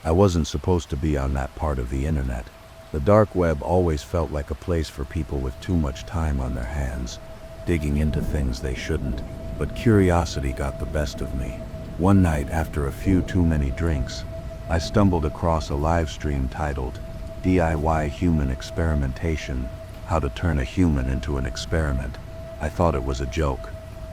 I wasn't supposed to be on that part of the internet. The dark web always felt like a place for people with too much time on their hands, digging into things they shouldn't. But curiosity got the best of me. One night, after a few too many drinks, I stumbled across a live stream titled DIY Human Experimentation: How to Turn a Human into an Experiment. I thought it was a joke,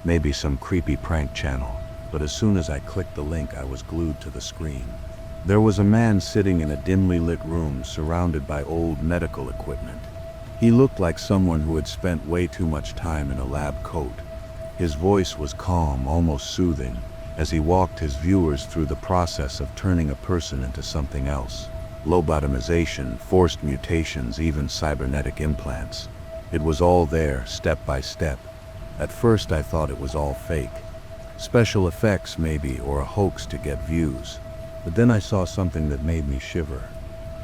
maybe some creepy prank channel, but as soon as I clicked the link, I was glued to the screen. There was a man sitting in a dimly lit room surrounded by old medical equipment. He looked like someone who had spent way too much time in a lab coat. His voice was calm, almost soothing, as he walked his viewers through the process of turning a person into something else. Lobotomization, forced mutations, even cybernetic implants. It was all there, step by step. At first I thought it was all fake. Special effects maybe, or a hoax to get views. But then I saw something that made me shiver.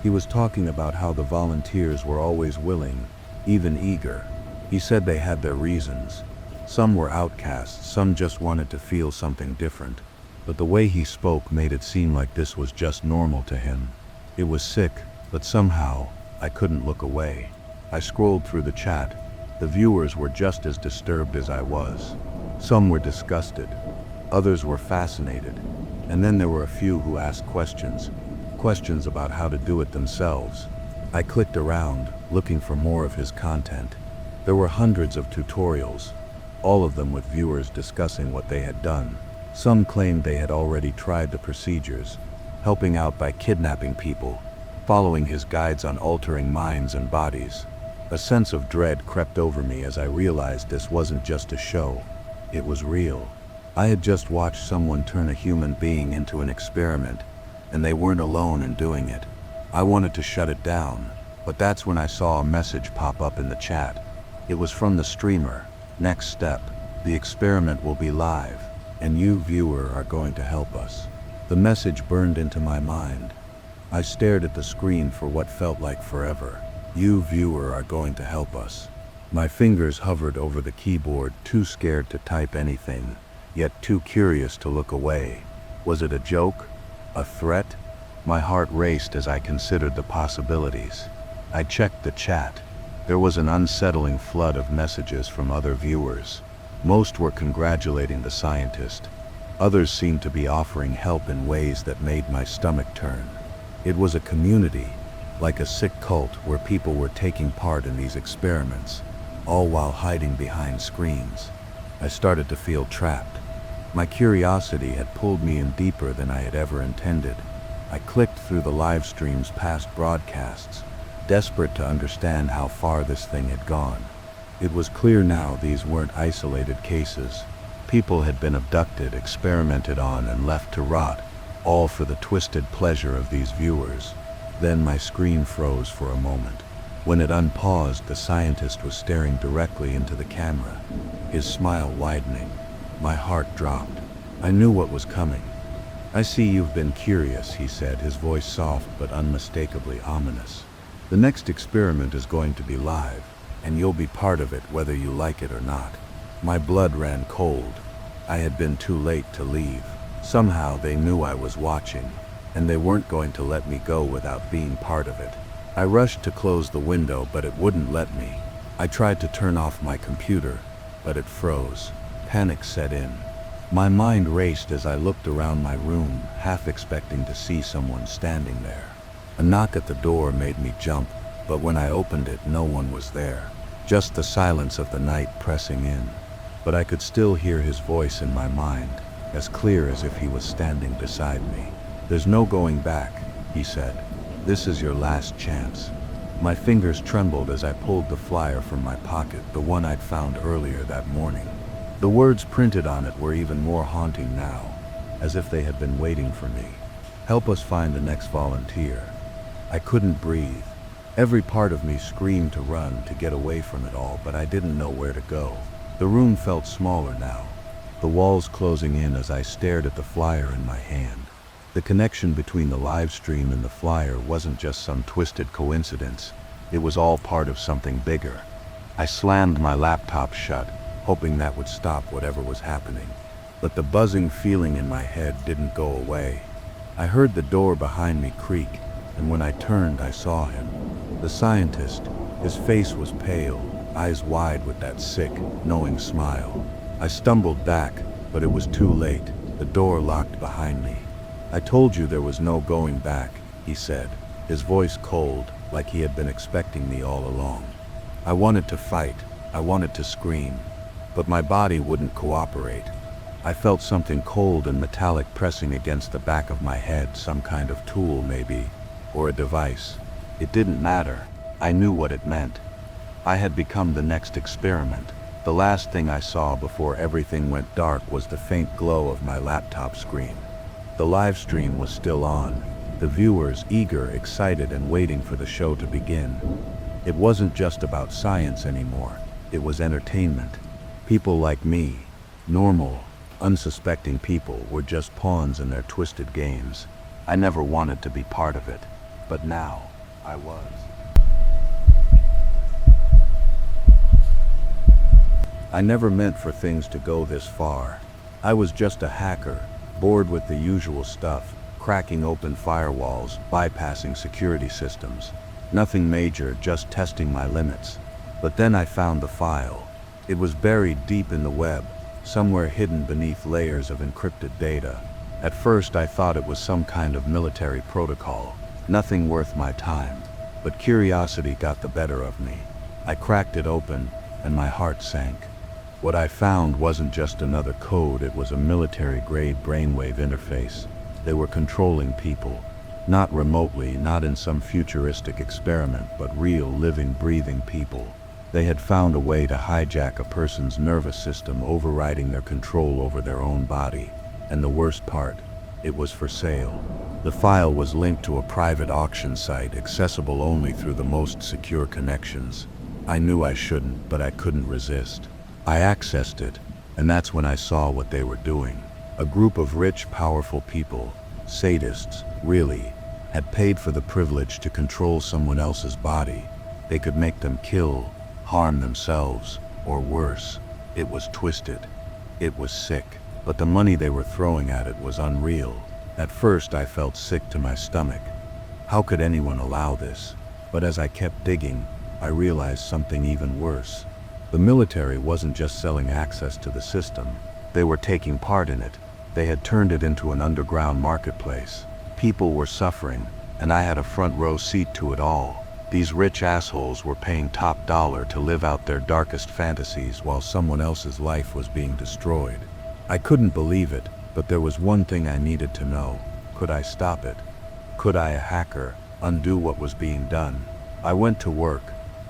He was talking about how the volunteers were always willing, even eager. He said they had their reasons. Some were outcasts, some just wanted to feel something different. But the way he spoke made it seem like this was just normal to him. It was sick, but somehow I couldn't look away. I scrolled through the chat. The viewers were just as disturbed as I was. Some were disgusted. Others were fascinated. And then there were a few who asked questions about how to do it themselves. I clicked around, looking for more of his content. There were hundreds of tutorials, all of them with viewers discussing what they had done. Some claimed they had already tried the procedures, helping out by kidnapping people, following his guides on altering minds and bodies. A sense of dread crept over me as I realized this wasn't just a show, it was real. I had just watched someone turn a human being into an experiment, and they weren't alone in doing it. I wanted to shut it down, but that's when I saw a message pop up in the chat. It was from the streamer. Next step, the experiment will be live, and you, viewer, are going to help us. The message burned into my mind. I stared at the screen for what felt like forever. You, viewer, are going to help us. My fingers hovered over the keyboard, too scared to type anything, yet too curious to look away. Was it a joke? A threat? My heart raced as I considered the possibilities. I checked the chat. There was an unsettling flood of messages from other viewers. Most were congratulating the scientist. Others seemed to be offering help in ways that made my stomach turn. It was a community, like a sick cult, where people were taking part in these experiments, all while hiding behind screens. I started to feel trapped. My curiosity had pulled me in deeper than I had ever intended. I clicked through the live stream's past broadcasts, desperate to understand how far this thing had gone. It was clear now these weren't isolated cases. People had been abducted, experimented on, and left to rot, all for the twisted pleasure of these viewers. Then my screen froze for a moment. When it unpaused, the scientist was staring directly into the camera, his smile widening. My heart dropped. I knew what was coming. "I see you've been curious," he said, his voice soft but unmistakably ominous. "The next experiment is going to be live, and you'll be part of it whether you like it or not." My blood ran cold. I had been too late to leave. Somehow they knew I was watching, and they weren't going to let me go without being part of it. I rushed to close the window, but it wouldn't let me. I tried to turn off my computer, but it froze. Panic set in. My mind raced as I looked around my room, half expecting to see someone standing there. A knock at the door made me jump, but when I opened it, no one was there. Just the silence of the night pressing in. But I could still hear his voice in my mind, as clear as if he was standing beside me. "There's no going back," he said. "This is your last chance." My fingers trembled as I pulled the flyer from my pocket, the one I'd found earlier that morning. The words printed on it were even more haunting now, as if they had been waiting for me. "Help us find the next volunteer." I couldn't breathe. Every part of me screamed to run, to get away from it all, but I didn't know where to go. The room felt smaller now, the walls closing in as I stared at the flyer in my hand. The connection between the live stream and the flyer wasn't just some twisted coincidence. It was all part of something bigger. I slammed my laptop shut, hoping that would stop whatever was happening. But the buzzing feeling in my head didn't go away. I heard the door behind me creak, and when I turned, I saw him. The scientist. His face was pale, eyes wide with that sick, knowing smile. I stumbled back, but it was too late. The door locked behind me. "I told you there was no going back," he said, his voice cold, like he had been expecting me all along. I wanted to fight, I wanted to scream, but my body wouldn't cooperate. I felt something cold and metallic pressing against the back of my head, some kind of tool maybe, or a device. It didn't matter. I knew what it meant. I had become the next experiment. The last thing I saw before everything went dark was the faint glow of my laptop screen. The live stream was still on, the viewers eager, excited, and waiting for the show to begin. It wasn't just about science anymore. It was entertainment. People like me, normal, unsuspecting people, were just pawns in their twisted games. I never wanted to be part of it, but now I was. I never meant for things to go this far. I was just a hacker, bored with the usual stuff, cracking open firewalls, bypassing security systems. Nothing major, just testing my limits. But then I found the file. It was buried deep in the web, somewhere hidden beneath layers of encrypted data. At first I thought it was some kind of military protocol, nothing worth my time. But curiosity got the better of me. I cracked it open, and my heart sank. What I found wasn't just another code, it was a military-grade brainwave interface. They were controlling people. Not remotely, not in some futuristic experiment, but real, living, breathing people. They had found a way to hijack a person's nervous system, overriding their control over their own body. And the worst part, it was for sale. The file was linked to a private auction site, accessible only through the most secure connections. I knew I shouldn't, but I couldn't resist. I accessed it, and that's when I saw what they were doing. A group of rich, powerful people, sadists, really, had paid for the privilege to control someone else's body. They could make them kill, harm themselves, or worse. It was twisted. It was sick. But the money they were throwing at it was unreal. At first I felt sick to my stomach. How could anyone allow this? But as I kept digging, I realized something even worse. The military wasn't just selling access to the system. They were taking part in it. They had turned it into an underground marketplace. People were suffering, and I had a front row seat to it all. These rich assholes were paying top dollar to live out their darkest fantasies while someone else's life was being destroyed. I couldn't believe it, but there was one thing I needed to know. Could I stop it? Could I, a hacker, undo what was being done? I went to work.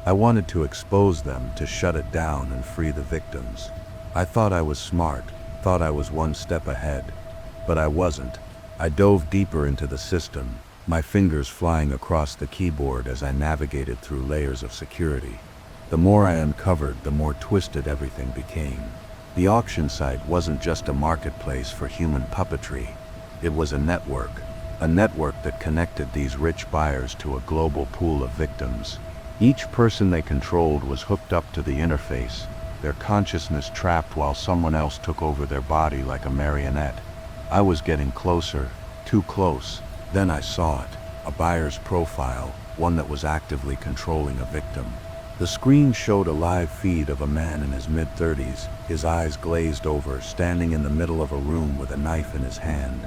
I wanted to expose them, to shut it down and free the victims. I thought I was smart, thought I was one step ahead, but I wasn't. I dove deeper into the system, my fingers flying across the keyboard as I navigated through layers of security. The more I uncovered, the more twisted everything became. The auction site wasn't just a marketplace for human puppetry. It was a network that connected these rich buyers to a global pool of victims. Each person they controlled was hooked up to the interface, their consciousness trapped while someone else took over their body like a marionette. I was getting closer, too close. Then I saw it, a buyer's profile, one that was actively controlling a victim. The screen showed a live feed of a man in his mid-30s, his eyes glazed over, standing in the middle of a room with a knife in his hand.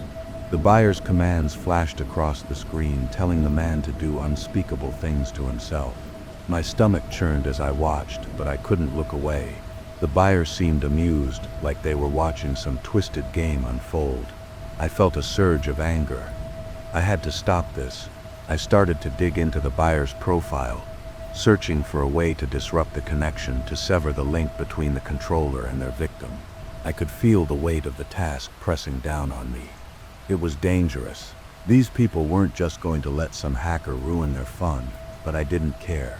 The buyer's commands flashed across the screen, telling the man to do unspeakable things to himself. My stomach churned as I watched, but I couldn't look away. The buyer seemed amused, like they were watching some twisted game unfold. I felt a surge of anger. I had to stop this. I started to dig into the buyer's profile, searching for a way to disrupt the connection, to sever the link between the controller and their victim. I could feel the weight of the task pressing down on me. It was dangerous. These people weren't just going to let some hacker ruin their fun, but I didn't care.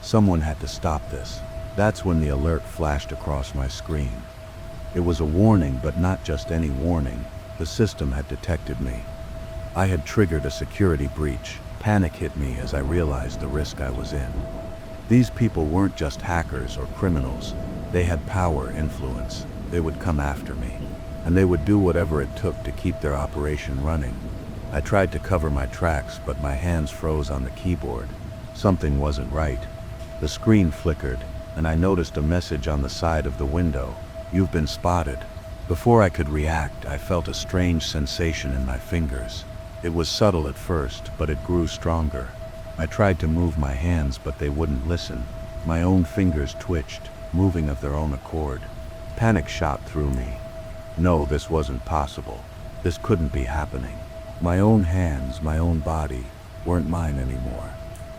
Someone had to stop this. That's when the alert flashed across my screen. It was a warning, but not just any warning. The system had detected me. I had triggered a security breach. Panic hit me as I realized the risk I was in. These people weren't just hackers or criminals. They had power, influence. They would come after me, and they would do whatever it took to keep their operation running. I tried to cover my tracks, but my hands froze on the keyboard. Something wasn't right. The screen flickered, and I noticed a message on the side of the window. "You've been spotted." Before I could react, I felt a strange sensation in my fingers. It was subtle at first, but it grew stronger. I tried to move my hands, but they wouldn't listen. My own fingers twitched, moving of their own accord. Panic shot through me. No, this wasn't possible. This couldn't be happening. My own hands, my own body, weren't mine anymore.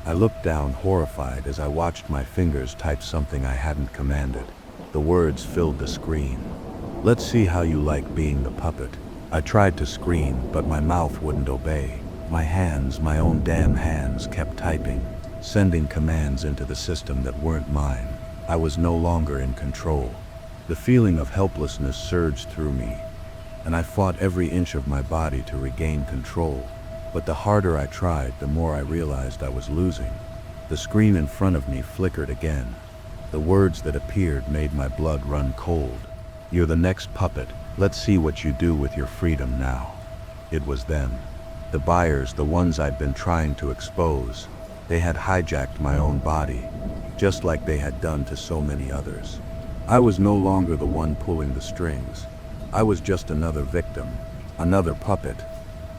I looked down, horrified, as I watched my fingers type something I hadn't commanded. The words filled the screen. "Let's see how you like being the puppet." I tried to scream, but my mouth wouldn't obey. My hands, my own damn hands, kept typing, sending commands into the system that weren't mine. I was no longer in control. The feeling of helplessness surged through me, and I fought every inch of my body to regain control. But the harder I tried, the more I realized I was losing. The screen in front of me flickered again. The words that appeared made my blood run cold. "You're the next puppet. Let's see what you do with your freedom now." It was them. The buyers, the ones I'd been trying to expose. They had hijacked my own body, just like they had done to so many others. I was no longer the one pulling the strings. I was just another victim, another puppet.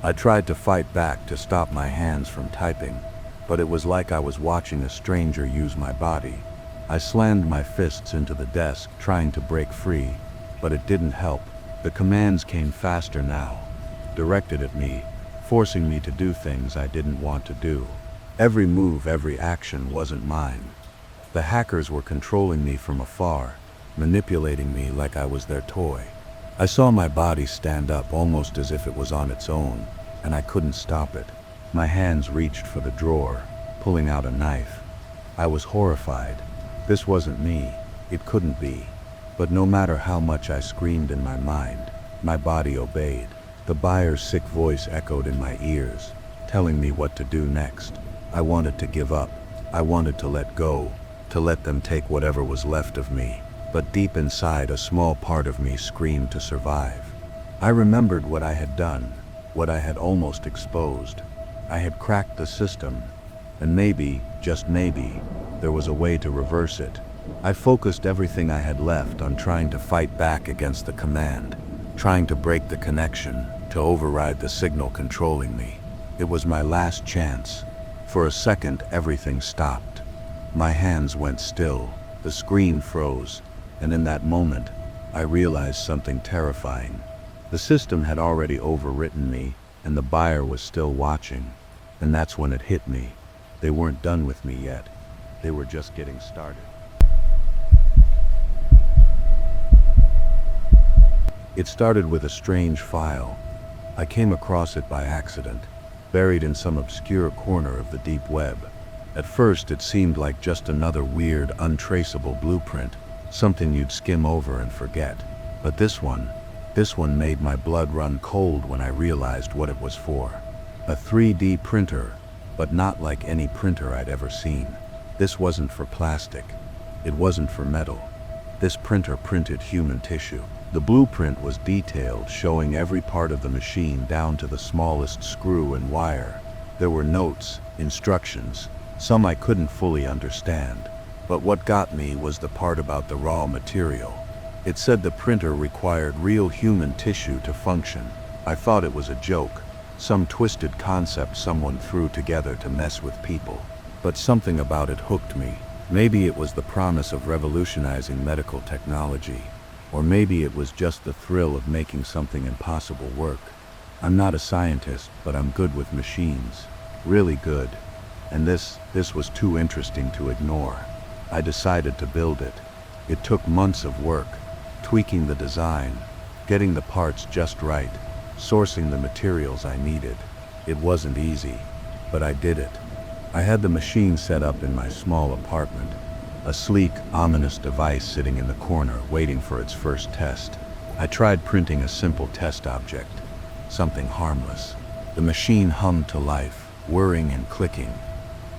I tried to fight back, to stop my hands from typing, but it was like I was watching a stranger use my body. I slammed my fists into the desk, trying to break free, but it didn't help. The commands came faster now, directed at me, forcing me to do things I didn't want to do. Every move, every action wasn't mine. The hackers were controlling me from afar, manipulating me like I was their toy. I saw my body stand up almost as if it was on its own, and I couldn't stop it. My hands reached for the drawer, pulling out a knife. I was horrified. This wasn't me. It couldn't be. But no matter how much I screamed in my mind, my body obeyed. The buyer's sick voice echoed in my ears, telling me what to do next. I wanted to give up. I wanted to let go, to let them take whatever was left of me. But deep inside, a small part of me screamed to survive. I remembered what I had done, what I had almost exposed. I had cracked the system, and maybe, just maybe, there was a way to reverse it. I focused everything I had left on trying to fight back against the command, trying to break the connection, to override the signal controlling me. It was my last chance. For a second, everything stopped. My hands went still, the screen froze, and in that moment, I realized something terrifying. The system had already overwritten me, and the buyer was still watching. And that's when it hit me. They weren't done with me yet. They were just getting started. It started with a strange file. I came across it by accident, buried in some obscure corner of the deep web. At first, it seemed like just another weird, untraceable blueprint, something you'd skim over and forget. But this one made my blood run cold when I realized what it was for. A 3D printer, but not like any printer I'd ever seen. This wasn't for plastic. It wasn't for metal. This printer printed human tissue. The blueprint was detailed, showing every part of the machine down to the smallest screw and wire. There were notes, instructions, some I couldn't fully understand. But what got me was the part about the raw material. It said the printer required real human tissue to function. I thought it was a joke, some twisted concept someone threw together to mess with people. But something about it hooked me. Maybe it was the promise of revolutionizing medical technology, or maybe it was just the thrill of making something impossible work. I'm not a scientist, but I'm good with machines. Really good. And this was too interesting to ignore. I decided to build it. It took months of work, tweaking the design, getting the parts just right, sourcing the materials I needed. It wasn't easy, but I did it. I had the machine set up in my small apartment, a sleek, ominous device sitting in the corner waiting for its first test. I tried printing a simple test object, something harmless. The machine hummed to life, whirring and clicking,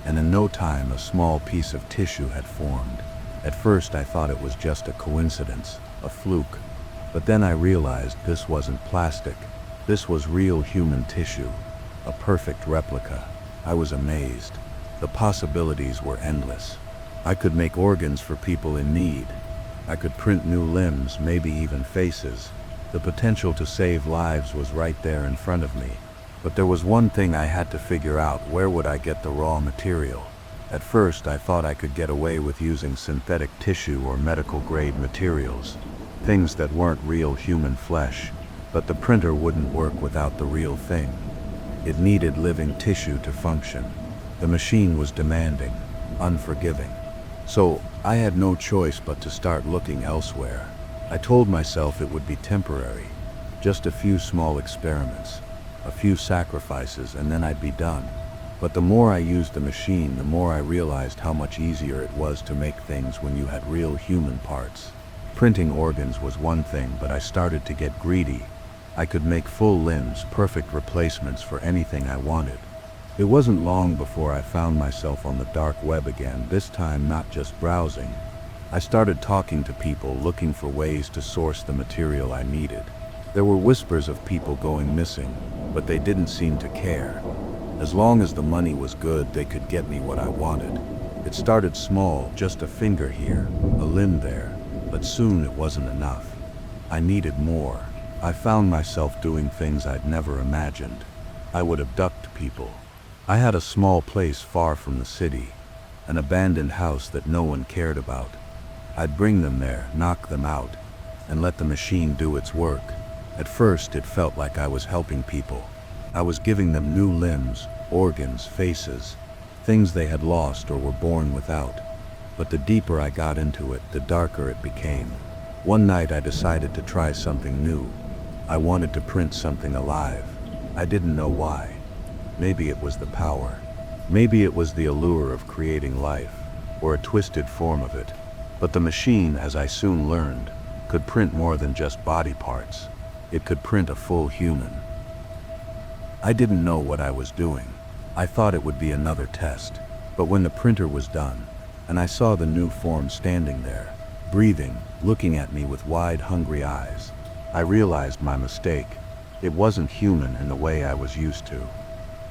and in no time a small piece of tissue had formed. At first I thought it was just a coincidence, a fluke, but then I realized this wasn't plastic. This was real human tissue. a perfect replica. I was amazed. The possibilities were endless. I could make organs for people in need. I could print new limbs, maybe even faces. The potential to save lives was right there in front of me. But there was one thing I had to figure out: where would I get the raw material? At first, I thought I could get away with using synthetic tissue or medical-grade materials, things that weren't real human flesh. But the printer wouldn't work without the real thing. It needed living tissue to function. The machine was demanding, unforgiving. So I had no choice but to start looking elsewhere. I told myself it would be temporary, just a few small experiments, a few sacrifices, and then I'd be done. But the more I used the machine, the more I realized how much easier it was to make things when you had real human parts. Printing organs was one thing, but I started to get greedy. I could make full limbs, perfect replacements for anything I wanted. It wasn't long before I found myself on the dark web again, this time not just browsing. I started talking to people, looking for ways to source the material I needed. There were whispers of people going missing, but they didn't seem to care. As long as the money was good, they could get me what I wanted. It started small, just a finger here, a limb there, but soon it wasn't enough. I needed more. I found myself doing things I'd never imagined. I would abduct people. I had a small place far from the city, an abandoned house that no one cared about. I'd bring them there, knock them out, and let the machine do its work. At first, it felt like I was helping people. I was giving them new limbs, organs, faces, things they had lost or were born without. But the deeper I got into it, the darker it became. One night I decided to try something new. I wanted to print something alive. I didn't know why. Maybe it was the power. Maybe it was the allure of creating life, or a twisted form of it. But the machine, as I soon learned, could print more than just body parts. It could print a full human. I didn't know what I was doing. I thought it would be another test. But when the printer was done, and I saw the new form standing there, breathing, looking at me with wide, hungry eyes, I realized my mistake. It wasn't human in the way I was used to.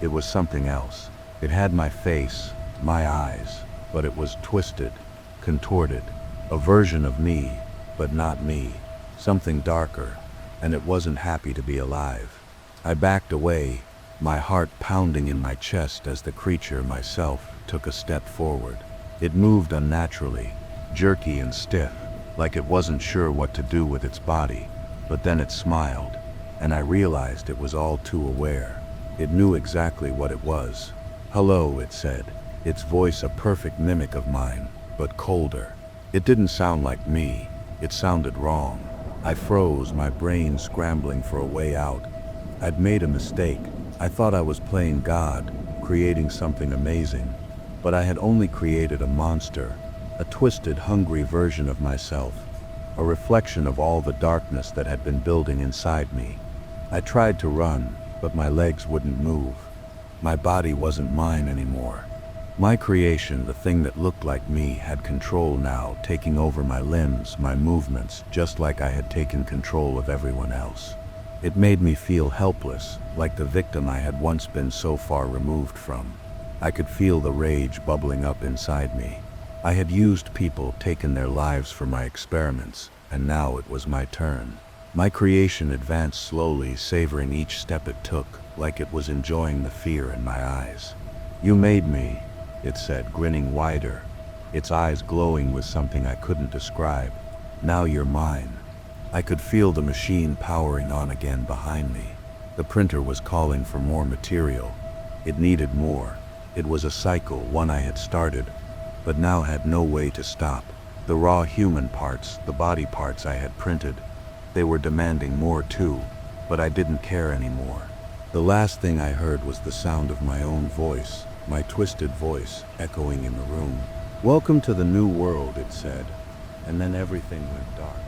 It was something else. It had my face, my eyes, but it was twisted, contorted, a version of me, but not me, something darker, and it wasn't happy to be alive. I backed away, my heart pounding in my chest as the creature myself took a step forward. It moved unnaturally, jerky and stiff, like it wasn't sure what to do with its body. But then it smiled, and I realized it was all too aware. It knew exactly what it was. "Hello," it said, its voice a perfect mimic of mine, but colder. It didn't sound like me. It sounded wrong. I froze, my brain scrambling for a way out. I'd made a mistake. I thought I was playing God, creating something amazing. But I had only created a monster, a twisted, hungry version of myself, a reflection of all the darkness that had been building inside me. I tried to run, but my legs wouldn't move. My body wasn't mine anymore. My creation, the thing that looked like me, had control now, taking over my limbs, my movements, just like I had taken control of everyone else. It made me feel helpless, like the victim I had once been so far removed from. I could feel the rage bubbling up inside me. I had used people, taken their lives for my experiments, and now it was my turn. My creation advanced slowly, savoring each step it took, like it was enjoying the fear in my eyes. "You made me," it said, grinning wider, its eyes glowing with something I couldn't describe. "Now you're mine." I could feel the machine powering on again behind me. The printer was calling for more material. It needed more. It was a cycle, one I had started, but now had no way to stop. The raw human parts, the body parts I had printed, they were demanding more too, but I didn't care anymore. The last thing I heard was the sound of my own voice, my twisted voice, echoing in the room. "Welcome to the new world," it said, and then everything went dark.